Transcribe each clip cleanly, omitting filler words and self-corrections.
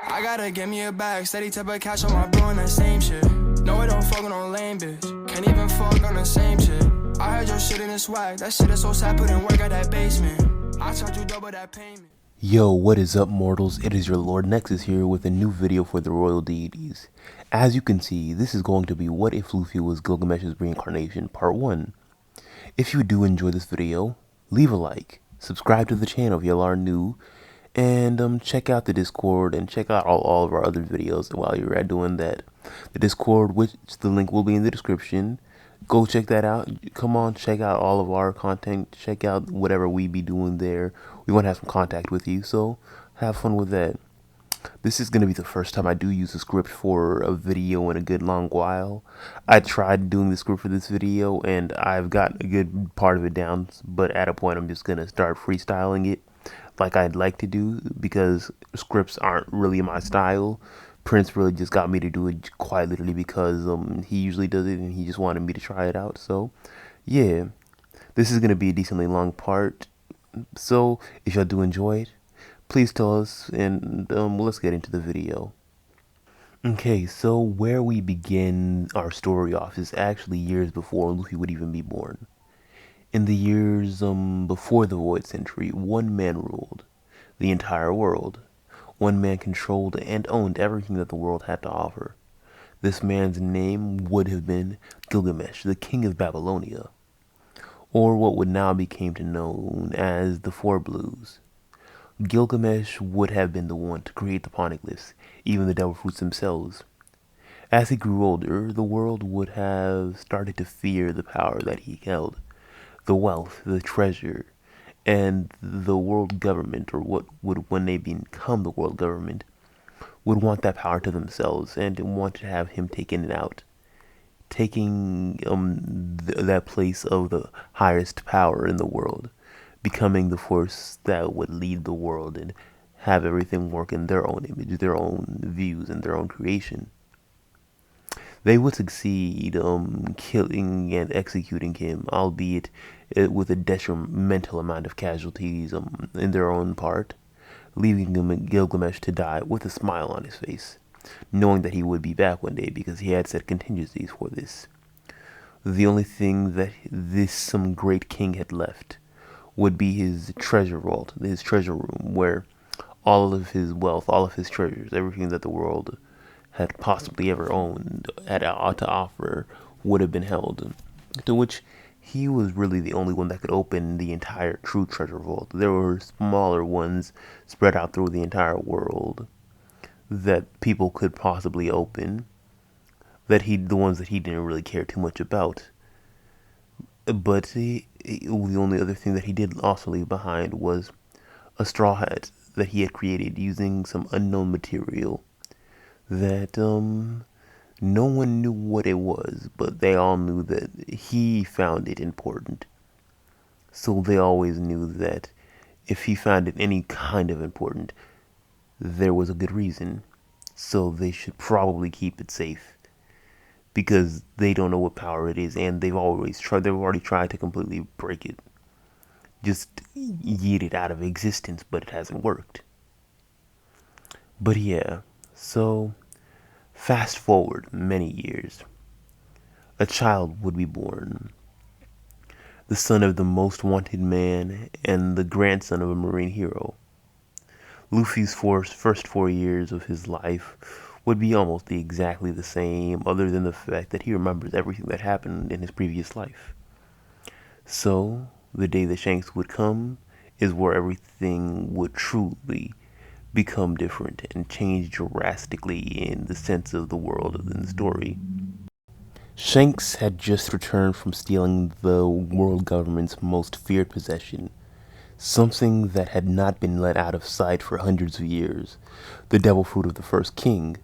I gotta get me a bag, steady type of cash on my bro on that same shit. No, I don't fuck on lame bitch. Can't even fuck on the same shit. I heard your shit in the swag. That shit is so sad, put in work at that basement. I charge you double that payment. Yo, what is up, mortals? It is your Lord Nexus here with a new video for the Royal Deities. As you can see, this is going to be What If Luffy Was Gilgamesh's Reincarnation, Part 1. If you do enjoy this video, leave a like, subscribe to the channel if you are new, and check out the Discord and check out all of our other videos while you're at doing that. The Discord, which the link will be in the description. Go check that out. Come on, check out all of our content. Check out whatever we be doing there. We want to have some contact with you, so have fun with that. This is going to be the first time I do use a script for a video in a good long while. I tried doing the script for this video and I've got a good part of it down, but at a point I'm just going to start freestyling it like I'd like to do because scripts aren't really my style. Prince really just got me to do it quite literally because he usually does it and he just wanted me to try it out. So yeah, this is going to be a decently long part. So if y'all do enjoy it, please tell us, and let's get into the video. Okay, so where we begin our story off is actually years before Luffy would even be born. In the years before the Void Century, one man ruled the entire world. One man controlled and owned everything that the world had to offer. This man's name would have been Gilgamesh, the king of Babylonia, or what would now become known as the Four Blues. Gilgamesh would have been the one to create the poneglyphs, even the devil fruits themselves. As he grew older, the world would have started to fear the power that he held, the wealth, the treasure, and the world government, or what would when they become the world government, would want that power to themselves and want to have him taken it out, taking that place of the highest power in the world, becoming the force that would lead the world and have everything work in their own image, their own views, and their own creation. They would succeed killing and executing him, albeit with a detrimental amount of casualties in their own part, leaving Gilgamesh to die with a smile on his face, knowing that he would be back one day because he had set contingencies for this. The only thing that this great king had left would be his treasure vault, his treasure room, where all of his wealth, all of his treasures, everything that the world had possibly ever owned, had to offer, would have been held, to which he was really the only one that could open the entire true treasure vault. There were smaller ones spread out through the entire world that people could possibly open, the ones that he didn't really care too much about. But the only other thing that he did also leave behind was a straw hat that he had created using some unknown material that no one knew what it was, but they all knew that he found it important. So they always knew that if he found it any kind of important, there was a good reason. So they should probably keep it safe, because they don't know what power it is, and they've already tried to completely break it, just yeet it out of existence, but it hasn't worked. But yeah, so fast forward many years. A child would be born, the son of the most wanted man and the grandson of a marine hero. Luffy's first 4 years of his life would be almost exactly the same, other than the fact that he remembers everything that happened in his previous life. So, the day that Shanks would come is where everything would truly become different and change drastically in the sense of the world in the story. Shanks had just returned from stealing the world government's most feared possession, something that had not been let out of sight for hundreds of years, the devil fruit of the first king,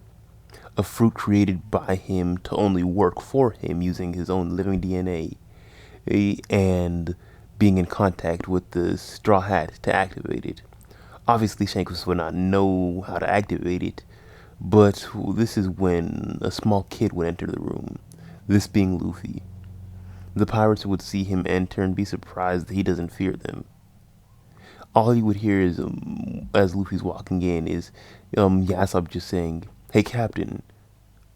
a fruit created by him to only work for him using his own living DNA, and being in contact with the straw hat to activate it. Obviously, Shanks would not know how to activate it, but this is when a small kid would enter the room, this being Luffy. The pirates would see him enter and be surprised that he doesn't fear them. All you would hear is, as Luffy's walking in, is Yasop just saying, "Hey, Captain,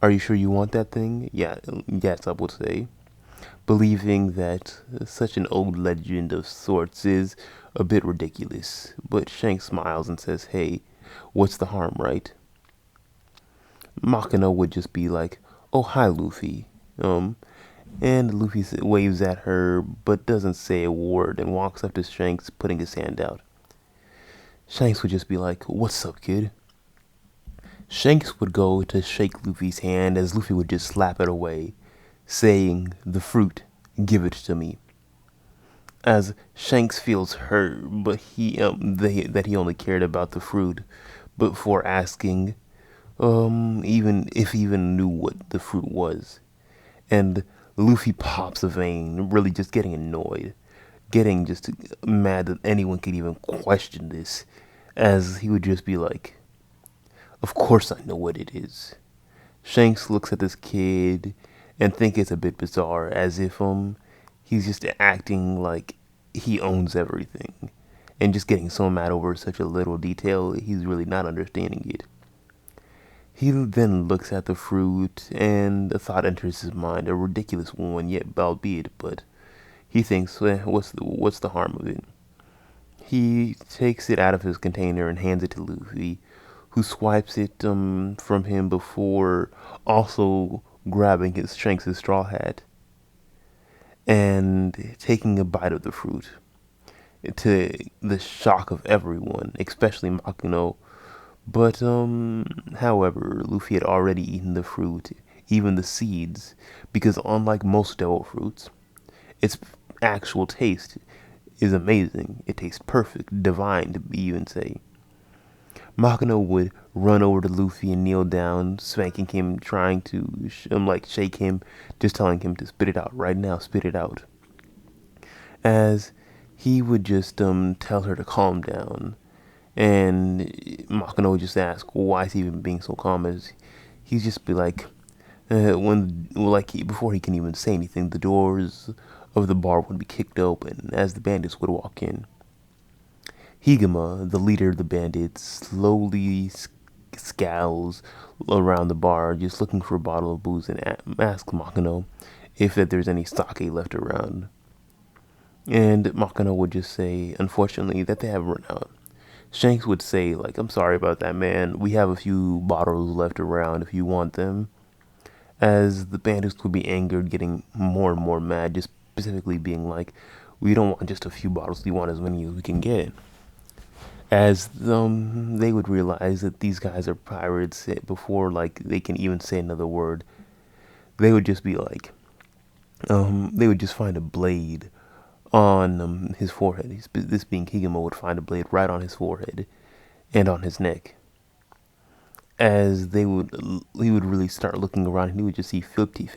are you sure you want that thing?" Yeah, Yasop would say, believing that such an old legend of sorts is a bit ridiculous. But Shanks smiles and says, "Hey, what's the harm, right?" Makino would just be like, "Oh, hi, Luffy." And Luffy waves at her, but doesn't say a word and walks up to Shanks, putting his hand out. Shanks would just be like, "What's up, kid?" Shanks would go to shake Luffy's hand as Luffy would just slap it away, saying, "The fruit, give it to me." As Shanks feels hurt, but that he only cared about the fruit, before asking, even if he even knew what the fruit was. And Luffy pops a vein, really just getting annoyed, getting just mad that anyone could even question this, as he would just be like, "Of course I know what it is." Shanks looks at this kid and think it's a bit bizarre, as if he's just acting like he owns everything, and just getting so mad over such a little detail, he's really not understanding it. He then looks at the fruit, and a thought enters his mind, a ridiculous one, yet albeit, but he thinks, what's the harm of it? He takes it out of his container and hands it to Luffy, who swipes it from him before also grabbing his Shanks' straw hat and taking a bite of the fruit, to the shock of everyone, especially Makino. But however, Luffy had already eaten the fruit, even the seeds, because unlike most devil fruits, its actual taste is amazing. It tastes perfect, divine to even say. Makino would run over to Luffy and kneel down, spanking him, trying to shake him, just telling him to spit it out right now, spit it out. As he would just tell her to calm down, and Makino would just ask, well, why is he even being so calm? As he'd just be like, before he can even say anything, the doors of the bar would be kicked open as the bandits would walk in. Higama, the leader of the bandits, slowly scowls around the bar, just looking for a bottle of booze, and asks Makino if there's any sake left around. And Makino would just say, unfortunately, that they have run out. Shanks would say, like, "I'm sorry about that, man. We have a few bottles left around if you want them." As the bandits would be angered, getting more and more mad, just specifically being like, "We don't want just a few bottles, we want as many as we can get." As they would realize that these guys are pirates before they can even say another word, they would just be like, they would just find a blade on his forehead. This being Higama would find a blade right on his forehead and on his neck. As he would really start looking around, and he would just see 15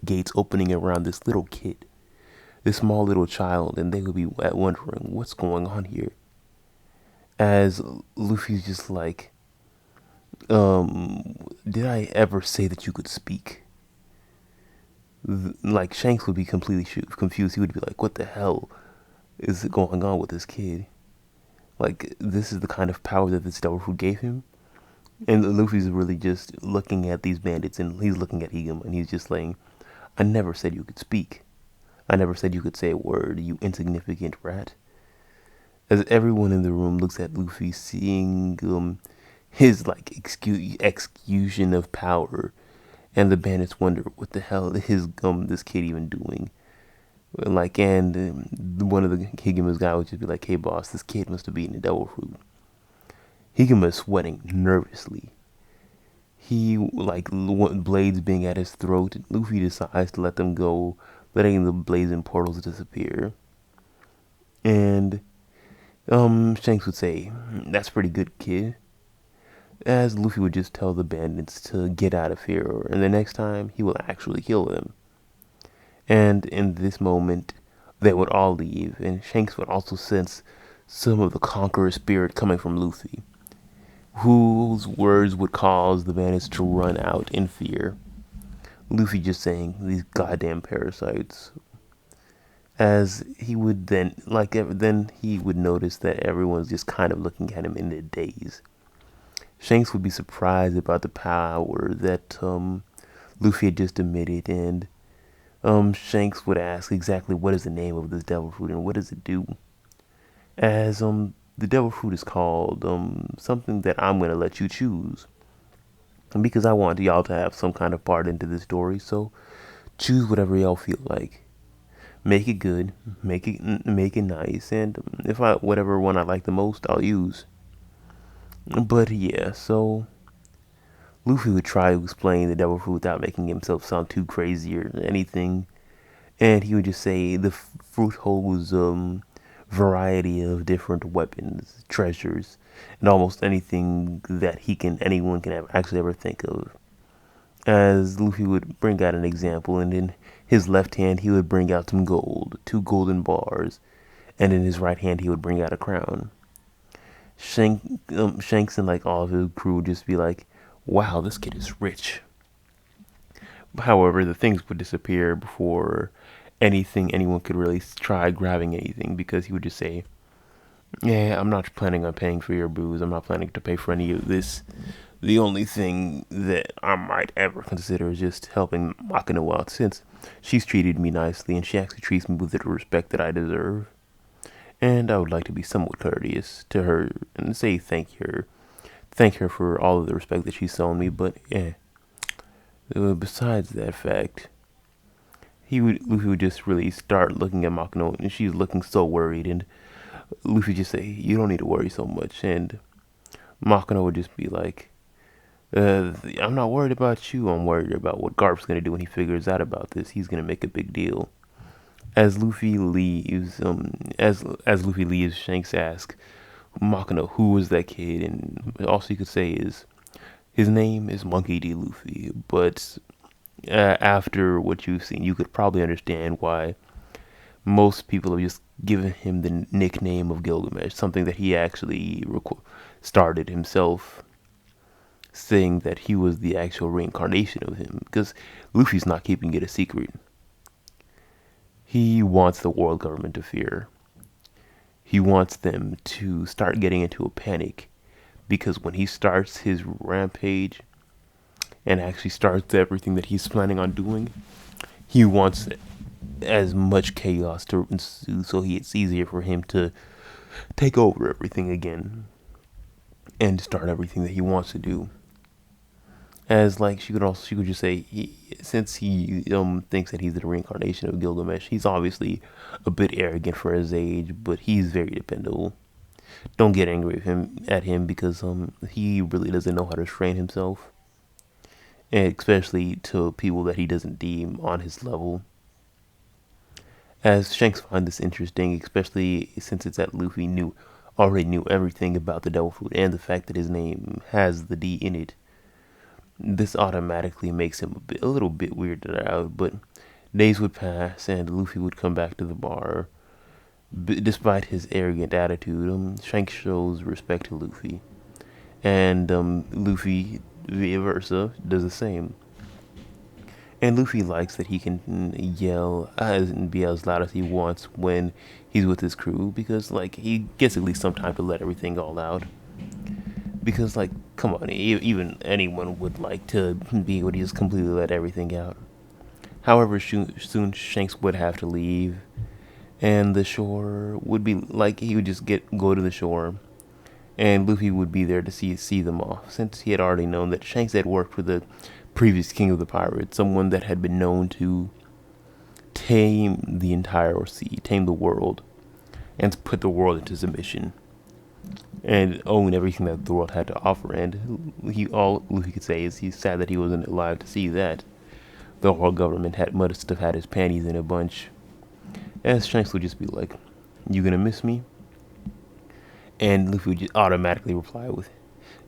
gates opening around this little kid, this small little child, and they would be wondering what's going on here. As Luffy's just like, did I ever say that you could speak? Like, Shanks would be completely confused. He would be like, what the hell is going on with this kid? Like, this is the kind of power that this devil fruit gave him? And Luffy's really just looking at these bandits, and he's looking at Higama, and he's just saying, I never said you could speak. I never said you could say a word, you insignificant rat. As everyone in the room looks at Luffy, seeing his execution of power, and the bandits wonder what the hell is this kid even doing. And one of the Higama's guy would just be like, "Hey boss, this kid must have eaten a devil fruit." Higama is sweating nervously. He blades being at his throat. Luffy decides to let them go, letting the blades and portals disappear. And Shanks would say, "That's pretty good, kid." As Luffy would just tell the bandits to get out of here, and the next time he will actually kill them. And in this moment, they would all leave, and Shanks would also sense some of the conqueror spirit coming from Luffy, whose words would cause the bandits to run out in fear. Luffy just saying, "These goddamn parasites." As he would then he would notice that everyone's just kind of looking at him in a daze. Shanks would be surprised about the power that Luffy had just emitted, and Shanks would ask exactly what is the name of this devil fruit and what does it do. As the devil fruit is called something that I'm gonna let you choose, and because I want y'all to have some kind of part into this story, so choose whatever y'all feel like. Make it good, make it nice, and if I whatever one I like the most, I'll use. But yeah, so Luffy would try to explain the devil fruit without making himself sound too crazy or anything, and he would just say the fruit holds variety of different weapons, treasures, and almost anything that anyone can actually ever think of. As Luffy would bring out an example, and in his left hand he would bring out some gold, two golden bars, and in his right hand he would bring out a crown. Shanks and like all of his crew would just be like, "Wow, this kid is rich." However, the things would disappear before anyone could really try grabbing anything, because he would just say, "Yeah, I'm not planning on paying for your booze. I'm not planning to pay for any of this. The only thing that I might ever consider is just helping Makino out, since she's treated me nicely and she actually treats me with the respect that I deserve. And I would like to be somewhat courteous to her and say thank her for all of the respect that she's shown me. But yeah, besides that fact, Luffy would just really start looking at Makino, and she's looking so worried, and Luffy just say, "You don't need to worry so much," and Makino would just be like, "I'm not worried about you. I'm worried about what Garp's gonna do when he figures out about this. He's gonna make a big deal." As Luffy leaves, Shanks asks Makino who was that kid, and all she could say is, "His name is Monkey D. Luffy." But after what you've seen, you could probably understand why most people have just given him the nickname of Gilgamesh, something that he actually started himself, saying that he was the actual reincarnation of him, because Luffy's not keeping it a secret. He wants the world government to fear. He wants them to start getting into a panic, because when he starts his rampage and actually starts everything that he's planning on doing, he wants as much chaos to ensue so it's easier for him to take over everything again and start everything that he wants to do. As like she could just say, since he thinks that he's the reincarnation of Gilgamesh, he's obviously a bit arrogant for his age, but he's very dependable. Don't get angry at him because he really doesn't know how to restrain himself, and especially to people that he doesn't deem on his level. As Shanks finds this interesting, especially since it's that Luffy already knew everything about the devil fruit and the fact that his name has the D in it. This automatically makes him a little bit weirded out, but days would pass and Luffy would come back to the bar. Despite his arrogant attitude, Shanks shows respect to Luffy, and Luffy, vice versa, does the same. And Luffy likes that he can yell and be as loud as he wants when he's with his crew, because like he gets at least some time to let everything all out. Because like, come on, even anyone would like to be able to just completely let everything out. However, soon Shanks would have to leave, and the shore would be like he would just go to the shore, and Luffy would be there to see them off, since he had already known that Shanks had worked for the previous king of the pirates, someone that had been known to tame the entire sea, tame the world, and to put the world into submission, and own everything that the world had to offer. And all Luffy could say is he's sad that he wasn't alive to see that. The whole government must have had his panties in a bunch. As Shanks would just be like, "You gonna miss me?" And Luffy would just automatically reply with,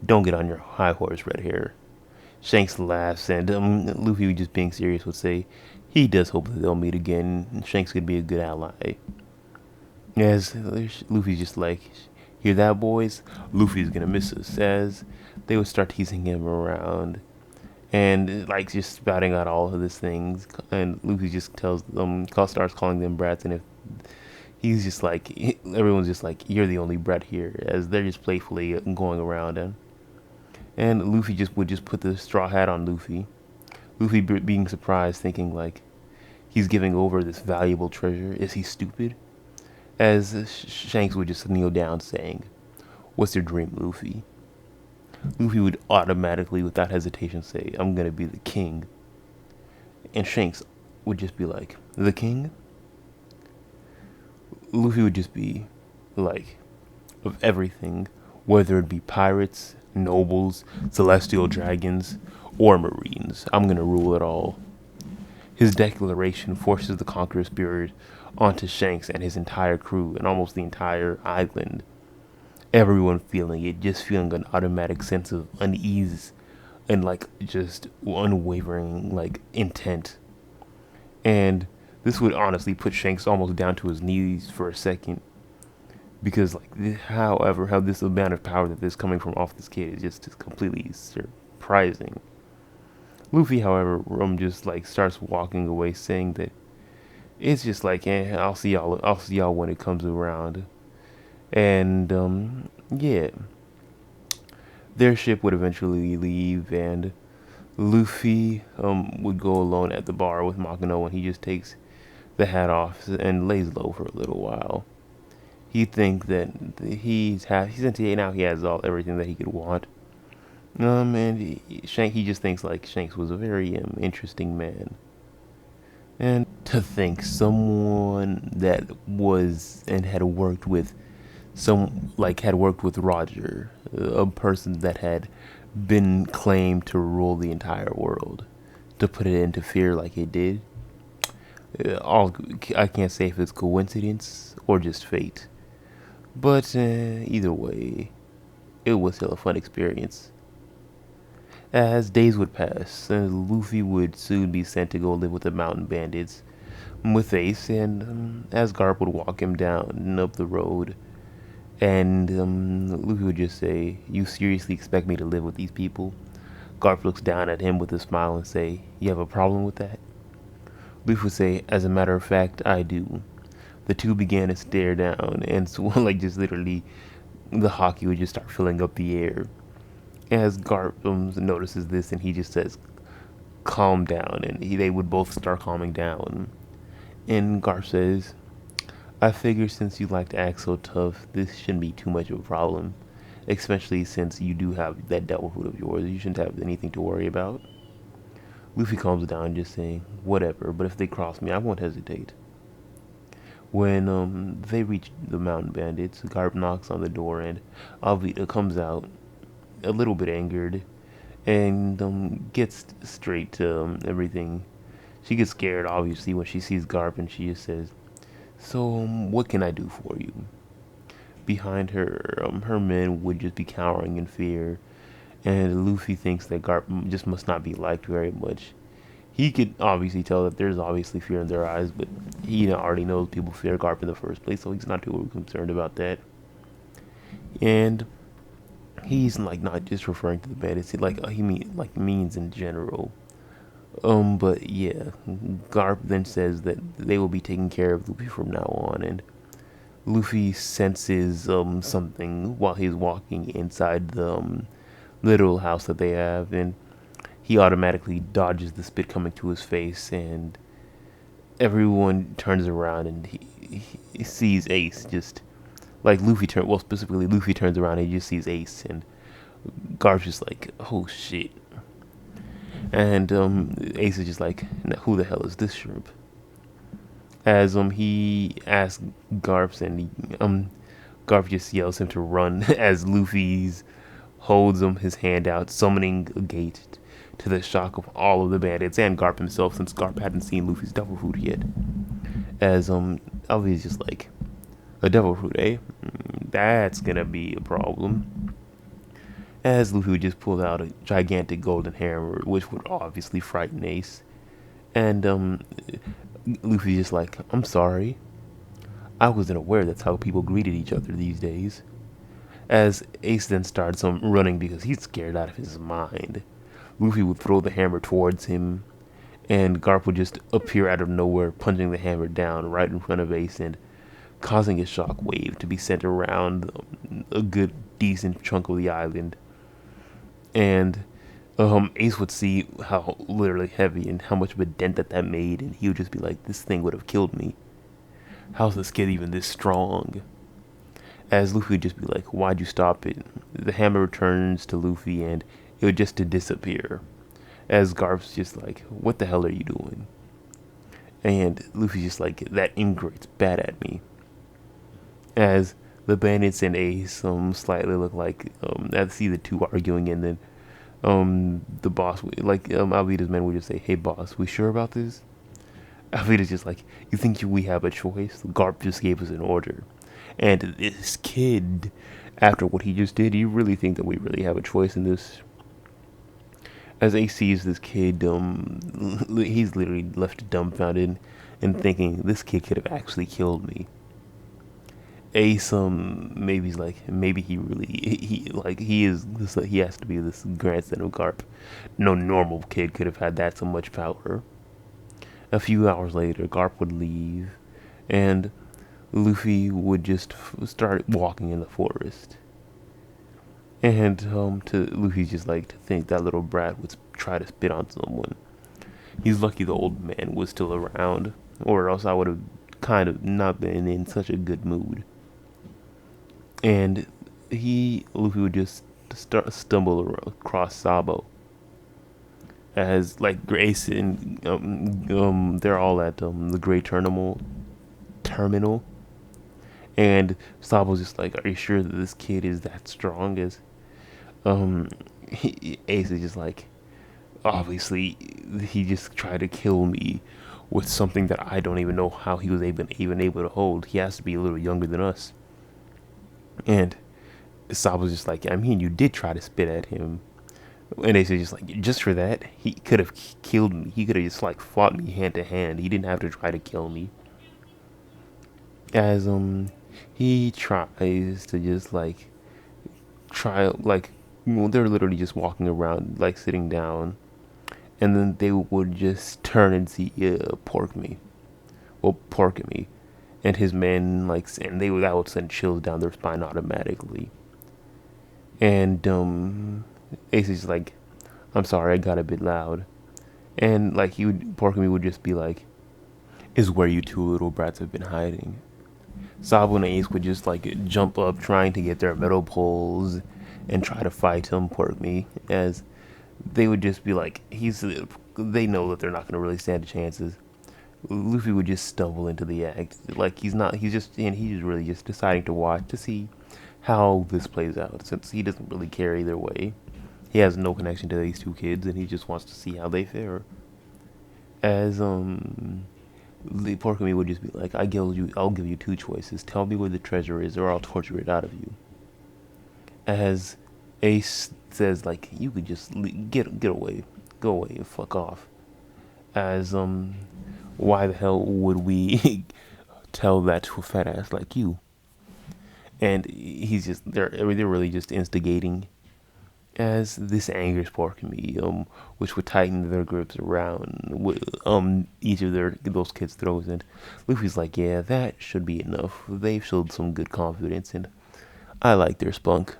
"Don't get on your high horse, red hair." Shanks laughs, and Luffy, just being serious, would say he does hope that they'll meet again, and Shanks could be a good ally. As Luffy's just like, "Hear that, boys? Luffy's gonna miss us." As they would start teasing him around, and just spouting out all of these things, and Luffy just starts calling them brats, and if he's just like, everyone's just like, you're the only brat here, as they're just playfully going around. And Luffy would just put the straw hat on Luffy. Luffy being surprised, thinking like, he's giving over this valuable treasure. Is he stupid? As Shanks would just kneel down saying, what's your dream, Luffy? Luffy would automatically, without hesitation, say, I'm gonna be the king. And Shanks would just be like, the king? Luffy would just be like, of everything, whether it be pirates, nobles, celestial dragons, or marines, I'm gonna rule it all. His declaration forces the conqueror spirit onto Shanks and his entire crew and almost the entire island. Everyone feeling it, just feeling an automatic sense of unease and like just unwavering like intent. And this would honestly put Shanks almost down to his knees for a second, because like however how this amount of power that is coming from off this kid is just completely surprising. Luffy, however, just like starts walking away, saying that it's just like, I'll see y'all when it comes around. And yeah, their ship would eventually leave, and Luffy would go alone at the bar with Makino, and he just takes the hat off and lays low for a little while. He thinks that now he has everything that he could want. And he just thinks like Shanks was a very interesting man. And to think someone that was and had worked with Roger, a person that had been claimed to rule the entire world, to put it into fear like it did. I can't say if it's coincidence or just fate, but either way, it was still a fun experience. As days would pass, Luffy would soon be sent to go live with the mountain bandits with Ace, and as Garp would walk him down and up the road, and Luffy would just say, you seriously expect me to live with these people? Garp looks down at him with a smile and say, you have a problem with that? Luffy would say, as a matter of fact, I do. The two began to stare down, and so like just literally the hockey would just start filling up the air. As Garp notices this, and he just says, calm down, and they would both start calming down. And Garp says, I figure since you like to act so tough, this shouldn't be too much of a problem. Especially since you do have that devil fruit of yours, you shouldn't have anything to worry about. Luffy calms down, just saying, whatever, but if they cross me, I won't hesitate. When they reach the mountain bandits, Garp knocks on the door, and Alvita comes out, a little bit angered, and gets straight to everything. She gets scared, obviously, when she sees Garp, and she just says, so, what can I do for you? Behind her, her men would just be cowering in fear, and Luffy thinks that Garp just must not be liked very much. He could obviously tell that there's obviously fear in their eyes, but he already knows people fear Garp in the first place, so he's not too concerned about that. And he's like not just referring to the bandits, he means in general. But yeah, Garp then says that they will be taking care of Luffy from now on, and Luffy senses something while he's walking inside the little house that they have, and he automatically dodges the spit coming to his face, and everyone turns around, and he sees Ace just like Luffy turns around and he just sees Ace, and Garp's just like, oh shit. And Ace is just like, who the hell is this shrimp? As he asks Garp, and Garp just yells him to run as Luffy's holds his hand out, summoning a gate, to the shock of all of the bandits and Garp himself, since Garp hadn't seen Luffy's devil fruit yet. As Luffy's just like, a devil fruit, eh? That's gonna be a problem. As Luffy would just pull out a gigantic golden hammer, which would obviously frighten Ace. And Luffy's just like, I'm sorry. I wasn't aware that's how people greeted each other these days. As Ace then starts running because he's scared out of his mind. Luffy would throw the hammer towards him, And Garp would just appear out of nowhere, punching the hammer down right in front of Ace and causing a shock wave to be sent around a good, decent chunk of the island. And Ace would see how literally heavy and how much of a dent that made, and he would just be like, "This thing would have killed me. How's this kid even this strong?" As Luffy would just be like, "Why'd you stop it?" The hammer returns to Luffy, and it would just to disappear. As Garp's just like, "What the hell are you doing?" And Luffy's just like, "That ingrate's bad at me." As the bandits and Ace slightly look like I see the two arguing, and then the boss, like Alvida's men would just say, "Hey boss, we sure about this?" Alvida's just like, "You think we have a choice? Garp just gave us an order." And this kid, after what he just did, you really think that we really have a choice in this? As Ace sees this kid, he's literally left dumbfounded and thinking, this kid could have actually killed me. Ace, maybe he's like, maybe he really, he has to be this grandson of Garp. No normal kid could have had that so much power. A few hours later, Garp would leave, and Luffy would just start walking in the forest. And to Luffy's just like to think that little brat would try to spit on someone. He's lucky the old man was still around, or else I would have kind of not been in such a good mood. And Luffy would just stumble across Sabo. As like Grace and they're all at the Great Terminal, and Sabo's just like, "Are you sure that this kid is that strong?" As Ace is just like, "Obviously, he just tried to kill me with something that I don't even know how he was even able to hold. He has to be a little younger than us." And Sabo's just like, "I mean, you did try to spit at him." And Ace is just like, "Just for that, he could have killed me. He could have just like fought me hand to hand. He didn't have to try to kill me." As he tries to just like they're literally just walking around like sitting down, and then they would just turn and see Pork Me, and his men and that would send chills down their spine automatically. And Ace is like, "I'm sorry, I got a bit loud." And like Pork Me would just be like, "Is where you two little brats have been hiding." Sabo and Ace would just like jump up, trying to get their metal poles and try to fight him, Pork Me, as they would just be like, they know that they're not going to really stand a chances. Luffy would just stumble into the act, like he's really just deciding to watch to see how this plays out, since he doesn't really care either way. He has no connection to these two kids, and he just wants to see how they fare. As the Pork Me would just be like, I'll give you two choices. Tell me where the treasure is, or I'll torture it out of you." As Ace says, like, "You could just get away, go away and fuck off." As why the hell would we tell that to a fat ass like you? And they're really just instigating. As this angers Pork Me, which would tighten their grips around each of those kids' throats, and Luffy's like, "Yeah, that should be enough. They've showed some good confidence, and I like their spunk.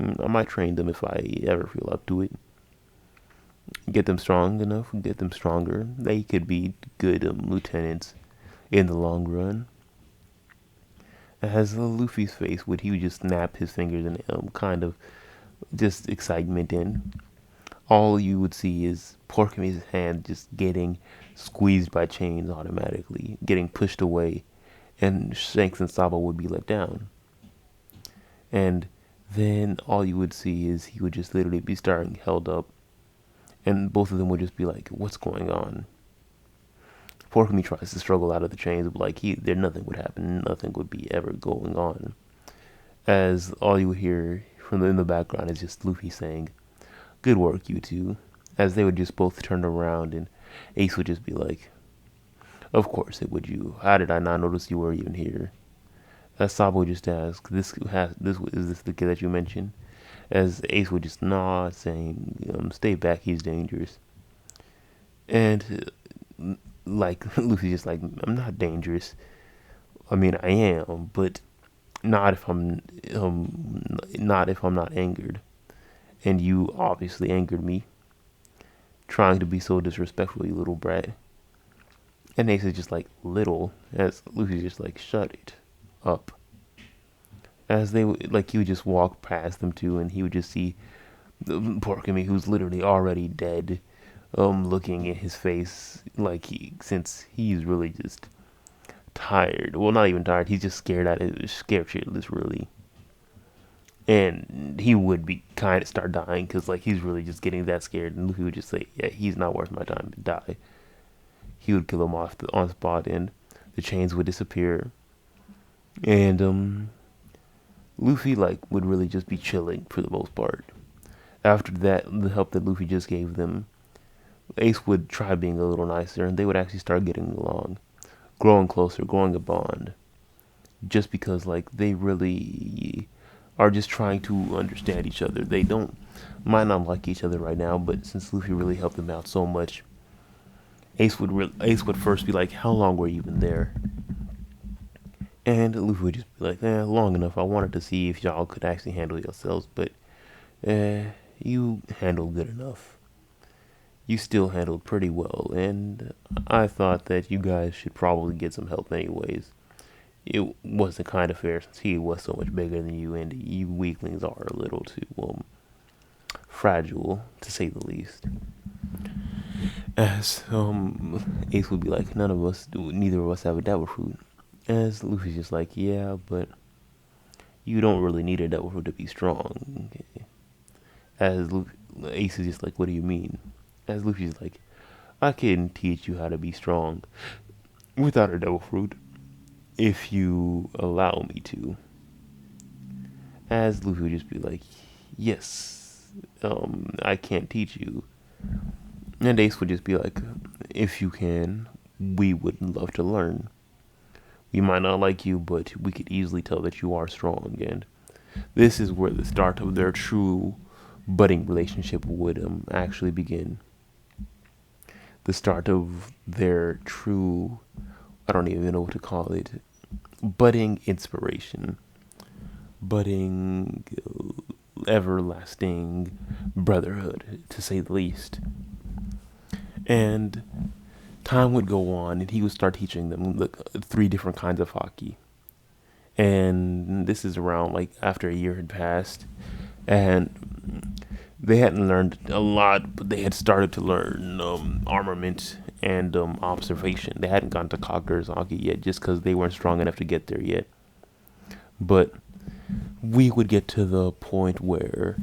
I might train them if I ever feel up to it. Get them strong enough, get them stronger. They could be good lieutenants in the long run." As Luffy's face he would just snap his fingers and kind of just excitement, and all you would see is Pork Me's hand just getting squeezed by chains automatically, getting pushed away, and Shanks and Sabo would be let down. And then all you would see is he would just literally be starting held up, and both of them would just be like, "What's going on?" Pork Me tries to struggle out of the chains, but nothing would happen, nothing would be ever going on. As all you would hear in the background is just Luffy saying, "Good work, you two." As they would just both turn around, and Ace would just be like, "Of course it would you. How did I not notice you were even here?" As Sabo would just ask, is this the kid that you mentioned?" As Ace would just nod, saying, "Stay back, he's dangerous." And like Luffy's just like, I'm not dangerous. I mean, I am, but not if not if I'm not angered. And you obviously angered me, trying to be so disrespectful, you little brat. And Ace is just like, little, as Luffy's just like, shut it up. As they would, like, he would just walk past them too, and he would just see poor Kimmy, who's literally already dead, looking at his face, like since he's really just tired. Well, not even tired. He's just scared shitless, really. And he would be kind of start dying because like he's really just getting that scared. And Luffy would just say, "Yeah, he's not worth my time to die." He would kill him on spot, and the chains would disappear. And Luffy like would really just be chilling for the most part. After that, the help that Luffy just gave them, Ace would try being a little nicer, and they would actually start getting along, growing closer, growing a bond. Just because like they really are just trying to understand each other. They don't might not like each other right now, but since Luffy really helped them out so much, Ace would first be like, "How long were you even there?" And Luffy would just be like, long enough. I wanted to see if y'all could actually handle yourselves, but you handled good enough. You still handled pretty well, and I thought that you guys should probably get some help anyways. It wasn't kind of fair since he was so much bigger than you, and you weaklings are a little too fragile, to say the least. As Ace would be like, neither of us have a devil fruit. As Luffy's just like, yeah, but you don't really need a devil fruit to be strong. As Ace is just like, what do you mean? As Luffy's like, I can teach you how to be strong without a devil fruit if you allow me to. As Luffy would just be like, yes, I can't teach you. And Ace would just be like, if you can, we would love to learn. We might not like you, but we could easily tell that you are strong. And this is where the start of their true budding relationship would actually begin. The start of their true, I don't even know what to call it, budding inspiration, budding everlasting brotherhood, to say the least. And time would go on, and he would start teaching them like 3 different kinds of hockey. And this is around like after a year had passed, and they hadn't learned a lot, but they had started to learn armament and observation. They hadn't gone to conqueror's hockey yet, just because they weren't strong enough to get there yet. But we would get to the point where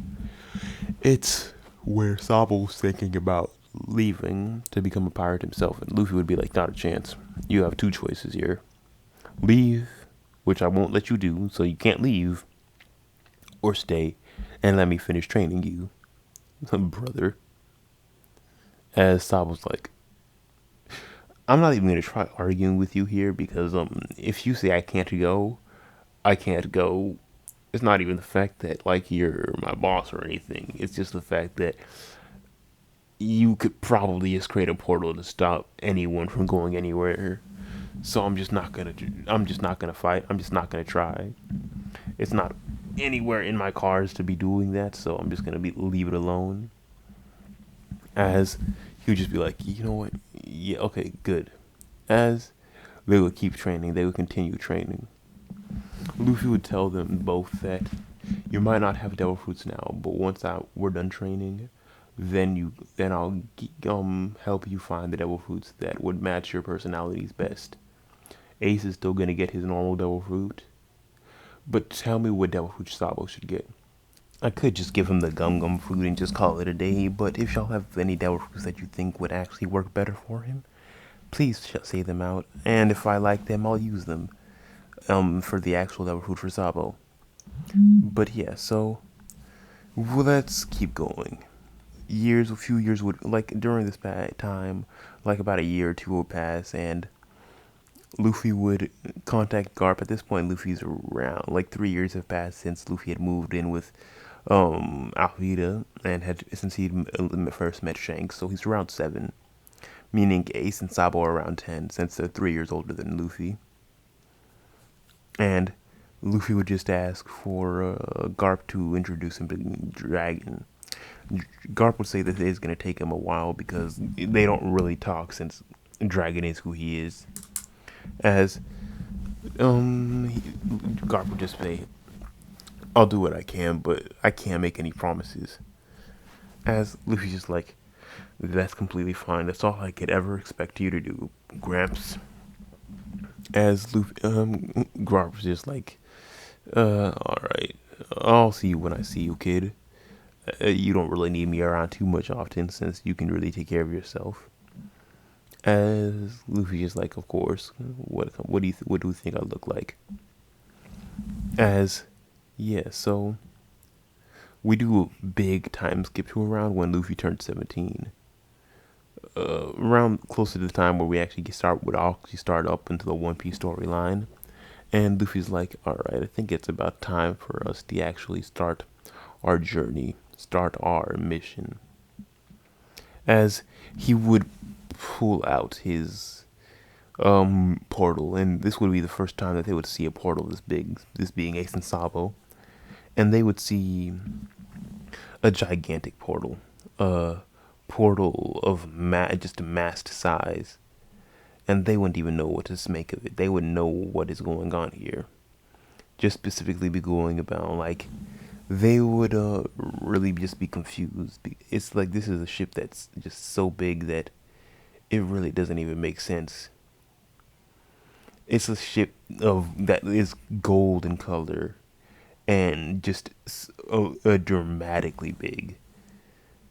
it's where Sabo's thinking about leaving to become a pirate himself, and Luffy would be like, not a chance. You have 2 choices here. Leave, which I won't let you do, so you can't leave, or stay and let me finish training you, brother. As Sabo's like, I'm not even going to try arguing with you here, because if you say I can't go, I can't go. It's not even the fact that like you're my boss or anything. It's just the fact that you could probably just create a portal to stop anyone from going anywhere. So I'm just not gonna fight. I'm just not gonna try. It's not anywhere in my cards to be doing that, so I'm just gonna leave it alone. As he would just be like, you know what? Yeah, okay, good. As they would keep training, they would continue training. Luffy would tell them both that you might not have devil fruits now, but once we're done training, then I'll help you find the devil fruits that would match your personalities best. Ace is still gonna get his normal devil fruit, but tell me what devil fruit Sabo should get. I could just give him the gum fruit and just call it a day, but if y'all have any devil fruits that you think would actually work better for him, please say them out, and if I like them, I'll use them for the actual devil fruit for Sabo. But yeah, so let's keep going. A few years would, like, during this time, like about a year or 2 would pass, and Luffy would contact Garp. At this point, Luffy's around, like 3 years have passed since Luffy had moved in with Alvida, and since he first met Shanks, so he's around 7. meaning Ace and Sabo are around 10 since they're 3 years older than Luffy. And Luffy would just ask for Garp to introduce him to Dragon. Garp would say that it's going to take him a while because they don't really talk since Dragon is who he is. As Garp would just say, I'll do what I can, but I can't make any promises. As Luffy's just like, that's completely fine. That's all I could ever expect you to do, Gramps. As Luffy, Garp was just like, alright, I'll see you when I see you, kid. You don't really need me around too much often since you can really take care of yourself. As Luffy is like, of course, what do you think I look like? As, yeah, so we do a big time skip to around when Luffy turned 17. Around close to the time where we actually start up into the One Piece storyline. And Luffy's like, alright, I think it's about time for us to actually start our journey, start our mission. As he would pull out his portal, and this would be the first time that they would see a portal this big, this being Ace and Sabo. And they would see a gigantic portal, a portal of just a massed size. And they wouldn't even know what to make of it. They wouldn't know what is going on here. Just specifically be going about, like, they would really just be confused. It's like this is a ship that's just so big that it really doesn't even make sense. It's a ship that is gold in color and just dramatically big.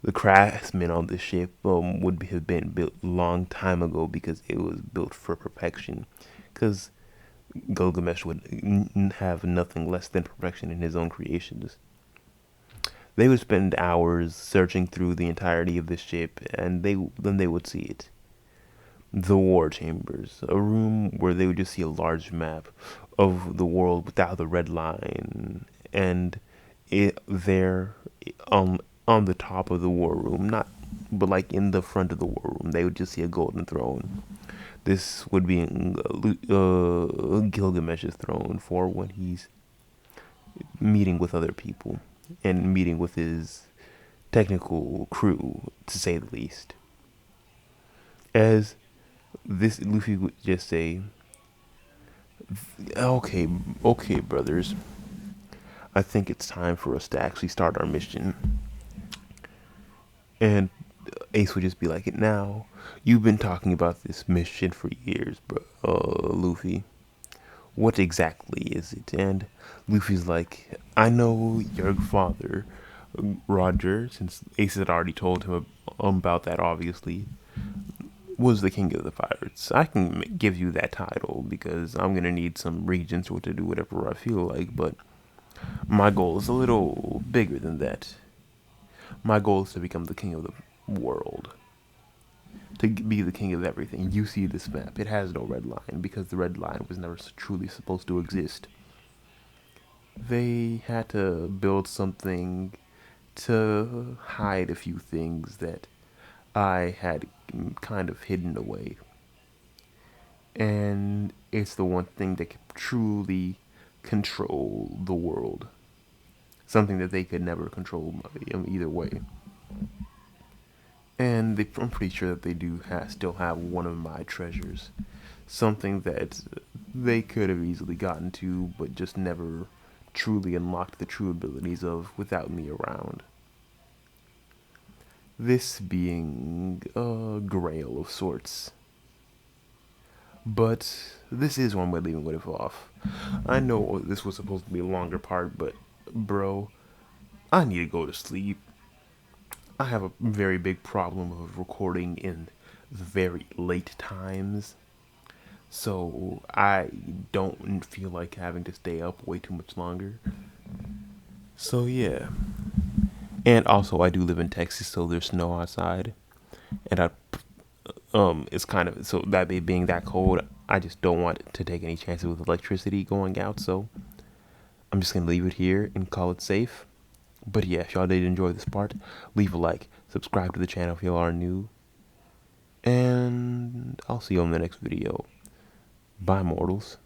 The craftsmen on the ship would have been built a long time ago because it was built for perfection. Because Gilgamesh would have nothing less than perfection in his own creations. They would spend hours searching through the entirety of the ship, and then they would see it. The War Chambers, a room where they would just see a large map of the world without the red line, and it there on the top of the war room, but like in the front of the war room, they would just see a golden throne. This would be Gilgamesh's throne for when he's meeting with other people and meeting with his technical crew, to say the least. As this, Luffy would just say, okay, brothers, I think it's time for us to actually start our mission. And Ace would just be like, now, you've been talking about this mission for years, bro, Luffy. What exactly is it? And Luffy's like, I know your father, Roger, since Ace had already told him about that, obviously, was the king of the pirates. I can give you that title because I'm going to need some regions to do whatever I feel like, but my goal is a little bigger than that. My goal is to become the king of the world. To be the king of everything. You see this map. It has no red line because the red line was never truly supposed to exist. They had to build something to hide a few things that I had kind of hidden away. And it's the one thing that could truly control the world. Something that they could never control either way. And I'm pretty sure that they do still have one of my treasures. Something that they could have easily gotten to, but just never truly unlocked the true abilities of without me around. This being a grail of sorts. But this is one way leaving it off. I know this was supposed to be a longer part, but bro, I need to go to sleep. I have a very big problem of recording in very late times. So I don't feel like having to stay up way too much longer. So yeah. And also I do live in Texas, so there's snow outside. And it's kind of, so that being that cold, I just don't want to take any chances with electricity going out, so I'm just gonna leave it here and call it safe. But yeah, if y'all did enjoy this part, leave a like, subscribe to the channel if y'all are new, And I'll see you on the next video. Bye, mortals.